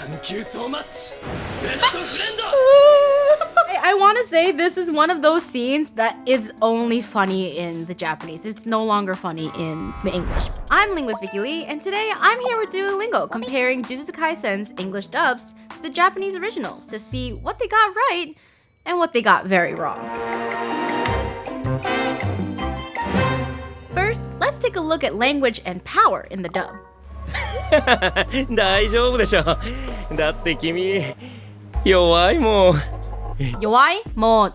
Thank you so much. Best friend. I want to say this is one of those scenes that is only funny in the Japanese. It's no longer funny in the English. I'm Linguist Vicky Lee, and today I'm here with Duolingo, comparing Jujutsu Kaisen's English dubs to the Japanese originals to see what they got right and what they got very wrong. First, let's take a look at language and power in the dub. 大丈夫でしょ。だって君弱いもん。Yowai mo.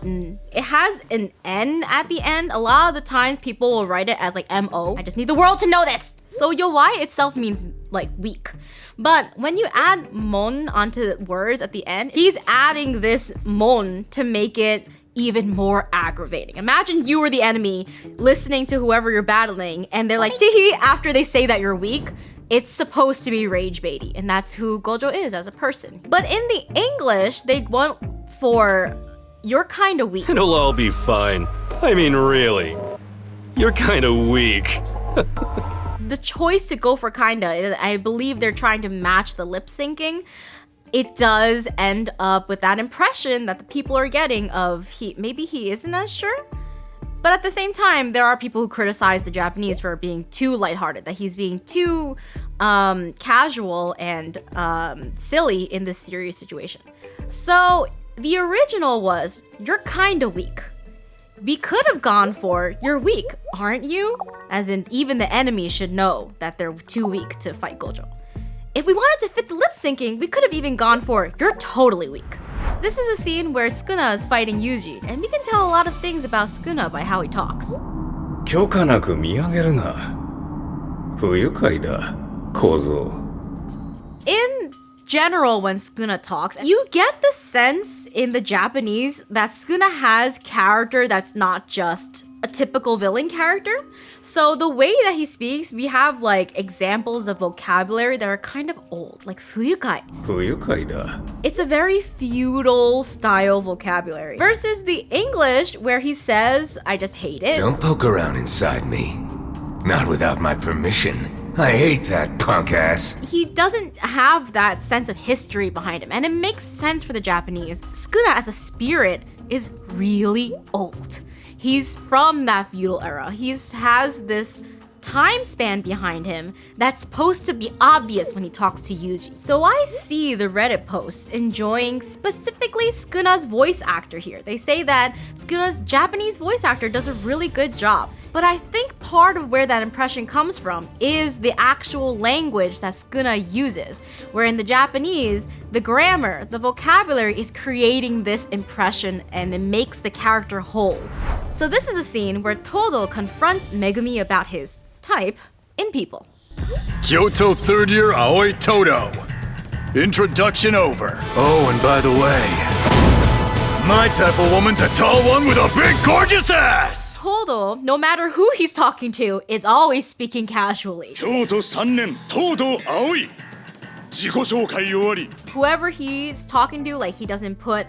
It has an N at the end. A lot of the times people will write it as like M-O. I just need the world to know this. So yowai itself means like weak. But when you add mon onto words at the end, he's adding this mon to make it even more aggravating. Imagine you were the enemy listening to whoever you're battling and they're like, tihi, after they say that you're weak. It's supposed to be rage baity, and that's who Gojo is as a person. But in the English, they want for you're kind of weak. It'll all be fine. I mean, really. You're kind of weak. The choice to go for kinda, I believe they're trying to match the lip syncing. It does end up with that impression that the people are getting of maybe he isn't as sure. But at the same time, there are people who criticize the Japanese for being too lighthearted, that he's being too casual and silly in this serious situation. So the original was, you're kinda weak. We could have gone for, you're weak, aren't you? As in, even the enemy should know that they're too weak to fight Gojo. If we wanted to fit the lip syncing, we could have even gone for, you're totally weak. This is a scene where Sukuna is fighting Yuji, and we can tell a lot of things about Sukuna by how he talks. 許可なく見上げるな。不愉快だ、小僧。 In general, when Sukuna talks, you get the sense in the Japanese that Sukuna has character that's not just a typical villain character. So the way that he speaks, we have like examples of vocabulary that are kind of old, like 不愉快. 不愉快だ。 It's a very feudal style vocabulary. Versus the English, where he says, I just hate it. Don't poke around inside me. Not without my permission. I hate that punk ass. He doesn't have that sense of history behind him, and it makes sense for the Japanese. Sukuna as a spirit is really old. He's from that feudal era. He has this time span behind him that's supposed to be obvious when he talks to Yuji. So I see the Reddit posts enjoying specifically Sukuna's voice actor here. They say that Sukuna's Japanese voice actor does a really good job. But I think part of where that impression comes from is the actual language that Sukuna uses, where in the Japanese, the grammar, the vocabulary is creating this impression and it makes the character whole. So this is a scene where Todo confronts Megumi about his type in people. Kyoto third year Aoi Todo. Introduction over. Oh, and by the way, my type of woman's a tall one with a big gorgeous ass! Todo, no matter who he's talking to, is always speaking casually. 京都3年東堂葵自己紹介終わり Whoever he's talking to, like he doesn't put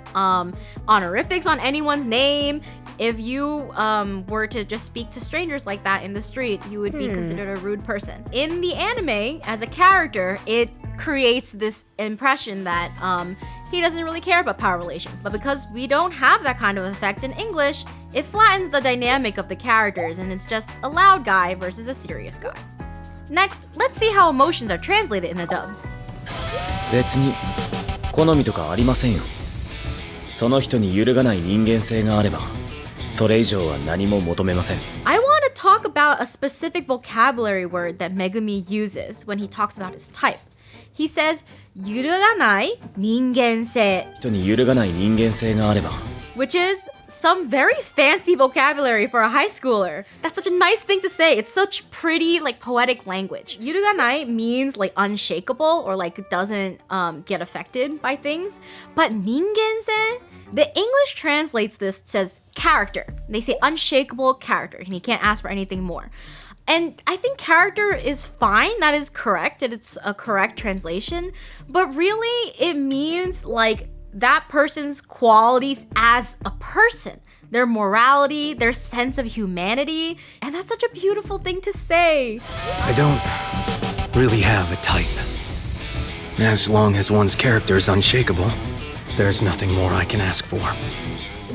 honorifics on anyone's name. If you were to just speak to strangers like that in the street, you would be considered a rude person. In the anime, as a character, it creates this impression that he doesn't really care about power relations. But because we don't have that kind of effect in English, it flattens the dynamic of the characters and it's just a loud guy versus a serious guy. Next, let's see how emotions are translated in the dub. 別に好みとかありませんよ。その人に揺るがない人間性があれば、それ以上は何も求めません。 I want to talk about a specific vocabulary word that Megumi uses when he talks about his type. He says, 揺るがない人間性. 人に揺るがない人間性があれば。 Which is some very fancy vocabulary for a high schooler. That's such a nice thing to say. It's such pretty, like, poetic language. Yuruganai means, like, unshakable or, like, doesn't get affected by things. But ningense, the English translates this, says character. They say unshakable character, and you can't ask for anything more. And I think character is fine. That is correct, and it's a correct translation. But really, it means, like, that person's qualities as a person, their morality, their sense of humanity, and that's such a beautiful thing to say. I don't really have a type. As long as one's character is unshakable, there's nothing more I can ask for.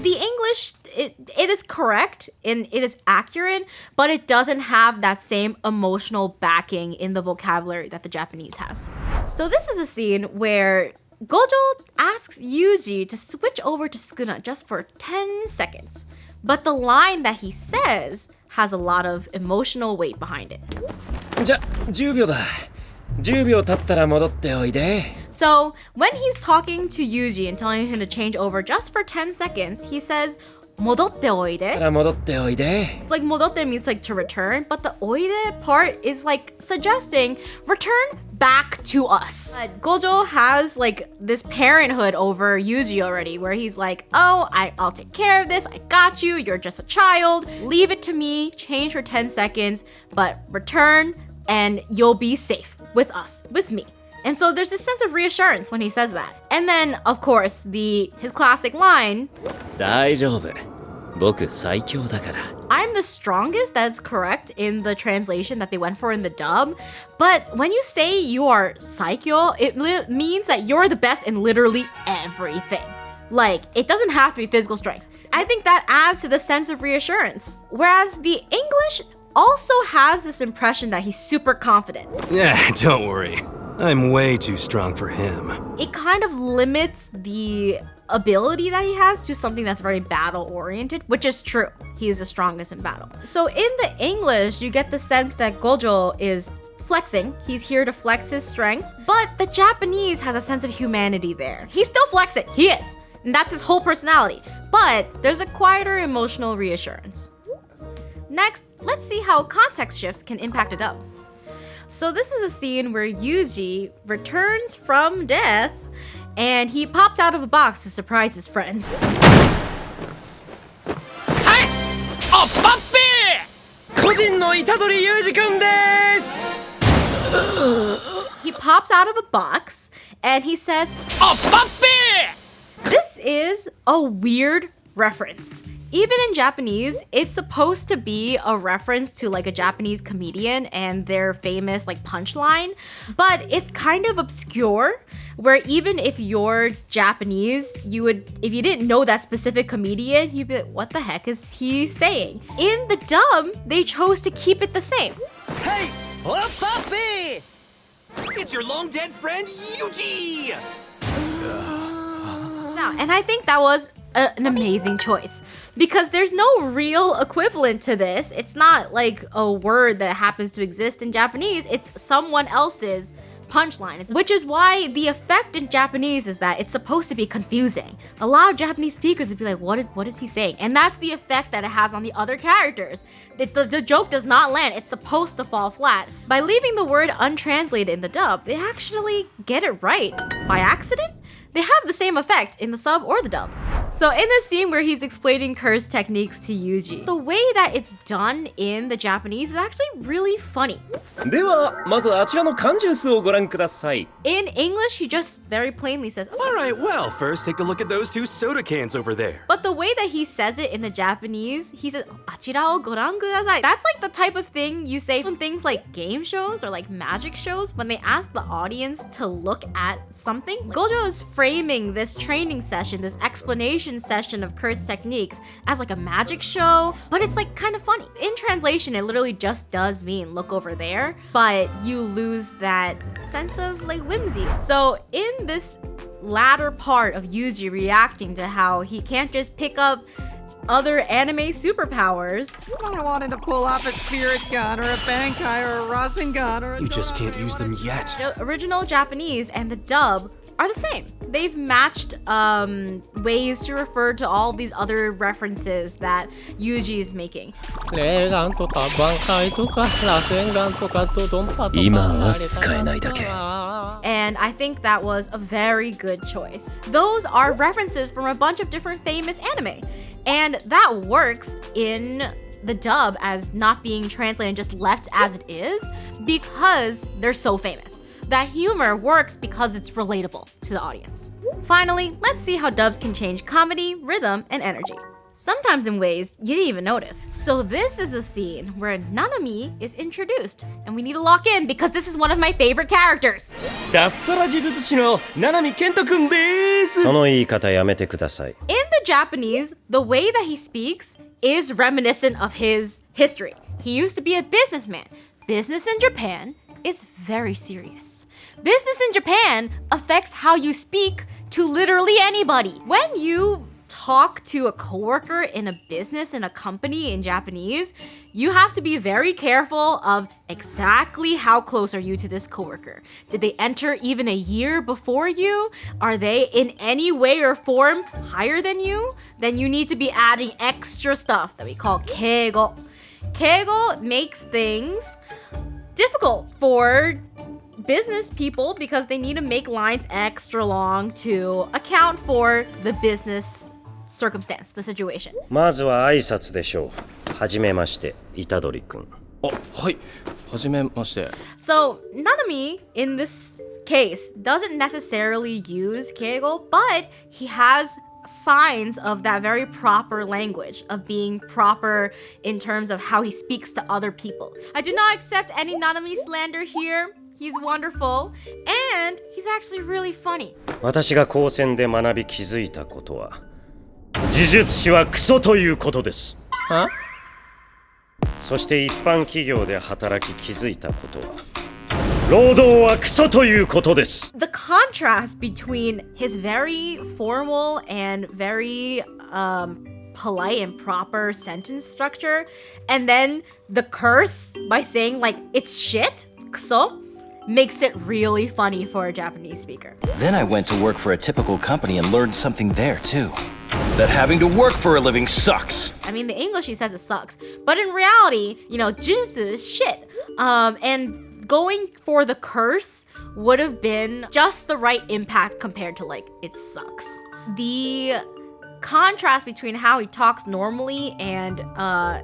The English, it is correct and it is accurate, but it doesn't have that same emotional backing in the vocabulary that the Japanese has. So this is the scene where Gojo asks Yuji to switch over to Sukuna just for 10 seconds. But the line that he says has a lot of emotional weight behind it. じゃ、10秒だ。10秒経ったら戻っておいで。 So when he's talking to Yuji and telling him to change over just for 10 seconds, he says, 戻っておいで. 戻っておいで。 It's like 戻って means like to return, but the おいで part is like suggesting return back to us. Gojo has like this parenthood over Yuji already, where he's like, oh, I'll take care of this, I got you, you're just a child, leave it to me, change for 10 seconds, but return and you'll be safe with us, with me. And so there's this sense of reassurance when he says that. And then, of course, his classic line, 大丈夫。僕最強だから。 I'm the strongest, that's correct in the translation that they went for in the dub. But when you say you are saikyo, it means that you're the best in literally everything. Like, it doesn't have to be physical strength. I think that adds to the sense of reassurance. Whereas the English also has this impression that he's super confident. Yeah, don't worry. I'm way too strong for him. It kind of limits the ability that he has to something that's very battle-oriented, which is true. He is the strongest in battle. So in the English, you get the sense that Gojo is flexing. He's here to flex his strength. But the Japanese has a sense of humanity there. He's still flexing. He is. And that's his whole personality. But there's a quieter emotional reassurance. Next, let's see how context shifts can impact a dub. So this is a scene where Yuji returns from death and he popped out of a box to surprise his friends. Hi! Oh, puppy! 個人の虎杖裕二くんです He pops out of a box and he says, Oh, puppy! this is a weird reference. Even in Japanese, it's supposed to be a reference to like a Japanese comedian and their famous like punchline, but it's kind of obscure where even if you're Japanese, if you didn't know that specific comedian, you'd be like, what the heck is he saying? In the dub, they chose to keep it the same. Hey! Oh, Puppy! It's your long-dead friend, Yuji! And I think that was an amazing choice because there's no real equivalent to this. It's not like a word that happens to exist in Japanese. It's someone else's punchline, which is why the effect in Japanese is that it's supposed to be confusing. A lot of Japanese speakers would be like, what is he saying? And that's the effect that it has on the other characters. The joke does not land. It's supposed to fall flat. By leaving the word untranslated in the dub, they actually get it right. By accident, they have the same effect in the sub or the dub. So in the scene where he's explaining curse techniques to Yuji, the way that it's done in the Japanese is actually really funny. では、まずあちらの缶ジュースをご覧ください。 In English, he just very plainly says, "Oh." Alright, well, first take a look at those two soda cans over there. But the way that he says it in the Japanese, he says, あちらをご覧ください. That's like the type of thing you say from things like game shows or like magic shows when they ask the audience to look at something. Gojo is framing this training session, this explanation session of curse techniques as like a magic show, but it's like kind of funny. In translation, it literally just does mean look over there, but you lose that sense of like whimsy. So in this latter part of Yuji reacting to how he can't just pick up other anime superpowers. I wanted to pull off a spirit gun or a bankai or a Rasengan or a... You just can't use them yet. The original Japanese and the dub are the same. They've matched ways to refer to all these other references that Yuji is making. レーガンとかバンカイとか螺旋ガンとかドドンパとか今は使えないだけ And I think that was a very good choice. Those are references from a bunch of different famous anime. And that works in the dub as not being translated and just left as it is because they're so famous. That humor works because it's relatable to the audience. Finally, let's see how dubs can change comedy, rhythm, and energy. sometimes in ways you didn't even notice. So this is the scene where Nanami is introduced, and we need to lock in because this is one of my favorite characters. 脱サラ呪術師の七海健人くんです。その言い方やめてください。 In the Japanese, the way that he speaks is reminiscent of his history. He used to be a businessman. Business in Japan is very serious. Business in Japan affects how you speak to literally anybody. When you talk to a coworker in a business, in a company in Japanese, you have to be very careful of exactly how close are you to this coworker. Did they enter even a year before you? Are they in any way or form higher than you? Then you need to be adding extra stuff that we call keigo. Keigo makes things difficult for business people because they need to make lines extra long to account for the business circumstance, the situation. まずは挨拶でしょう。はじめまして、虎杖くん。あ、はい。はじめまして。 So Nanami, in this case, doesn't necessarily use keigo, but he has signs of that very proper language, of being proper in terms of how he speaks to other people. I do not accept any Nanami slander here. He's wonderful, and he's actually really funny. 私が高専で学び気づいたことは、呪術師はクソということです。は？そして一般企業で働き気づいたことは、労働はクソということです。 The contrast between his very formal and very polite and proper sentence structure, and then the curse by saying like it's shit, kuso, makes it really funny for a Japanese speaker. Then I went to work for a typical company and learned something there too. That having to work for a living sucks. I mean, the English he says it sucks, but in reality, you know, jujutsu is shit. And going for the curse would have been just the right impact compared to like it sucks. The contrast between how he talks normally and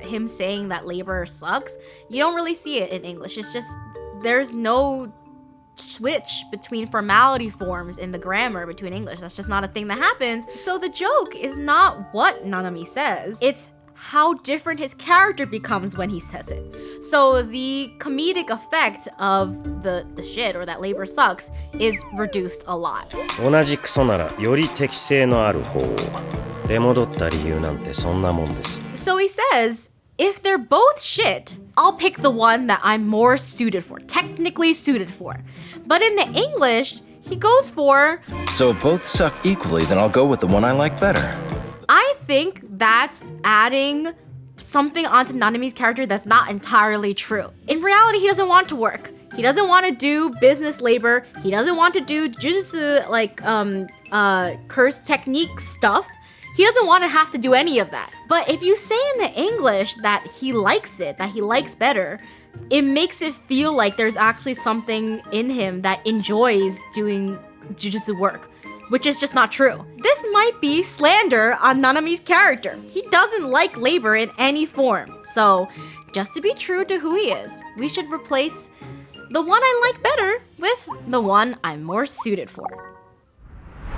him saying that labor sucks, you don't really see it in English. It's just there's no switch between formality forms in the grammar between English. That's just not a thing that happens. So the joke is not what Nanami says, it's how different his character becomes when he says it. So the comedic effect of the shit or that labor sucks is reduced a lot. 同じクソならより適性のある方を。出戻った理由なんてそんなもんです。 So he says, if they're both shit, I'll pick the one that I'm more suited for, technically suited for. But in the English, he goes for... So if both suck equally, then I'll go with the one I like better. I think that's adding something onto Nanami's character that's not entirely true. In reality, he doesn't want to work. He doesn't want to do business labor. He doesn't want to do jujutsu, like, curse technique stuff. He doesn't want to have to do any of that. But if you say in the English that he likes it, that he likes better, it makes it feel like there's actually something in him that enjoys doing jujutsu work, which is just not true. This might be slander on Nanami's character. He doesn't like labor in any form. So, just to be true to who he is, we should replace the one I like better with the one I'm more suited for.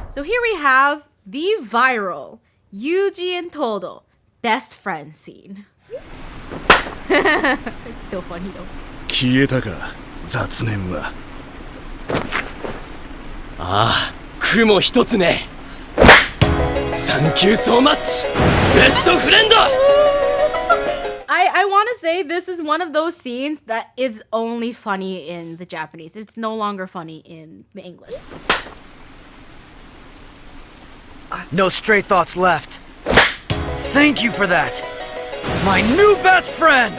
So here we have the viral Yuji and Todo best friend scene. It's still funny though. 消えたか、雑念は。ああ、雲一つね。Thank you so much, best friend! I want to say this is one of those scenes that is only funny in the Japanese. It's no longer funny in the English. No stray thoughts left. Thank you for that. My new best friend!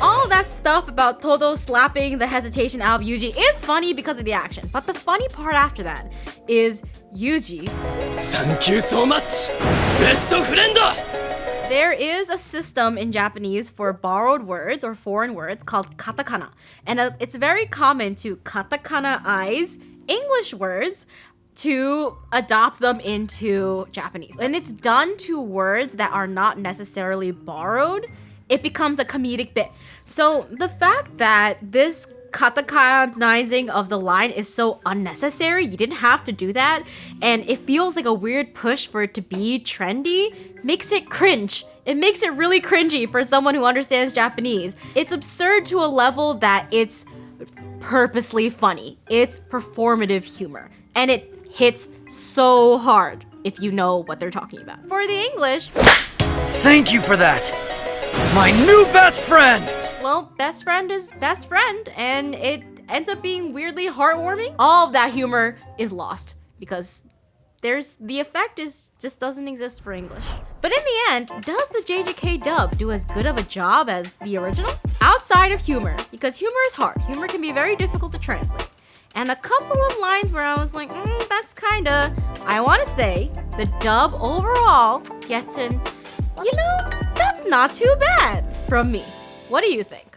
All that stuff about Todo slapping the hesitation out of Yuji is funny because of the action. But the funny part after that is Yuji. Thank you so much, best friend! There is a system in Japanese for borrowed words or foreign words called katakana. And it's very common to katakana-ize English words to adopt them into Japanese. When it's done to words that are not necessarily borrowed, it becomes a comedic bit. So the fact that this katakanizing of the line is so unnecessary. You didn't have to do that. And it feels like a weird push for it to be trendy. Makes it cringe. It makes it really cringy for someone who understands Japanese. It's absurd to a level that it's purposely funny. It's performative humor. And it hits so hard if you know what they're talking about. For the English, Thank you for that! My new best friend! well, best friend is best friend, and it ends up being weirdly heartwarming. All of that humor is lost because the effect just doesn't exist for English. But in the end, does the JJK dub do as good of a job as the original? Outside of humor, because humor is hard. Humor can be very difficult to translate. And a couple of lines where I was like, that's kinda, I wanna say, the dub overall gets in, that's not too bad from me. What do you think?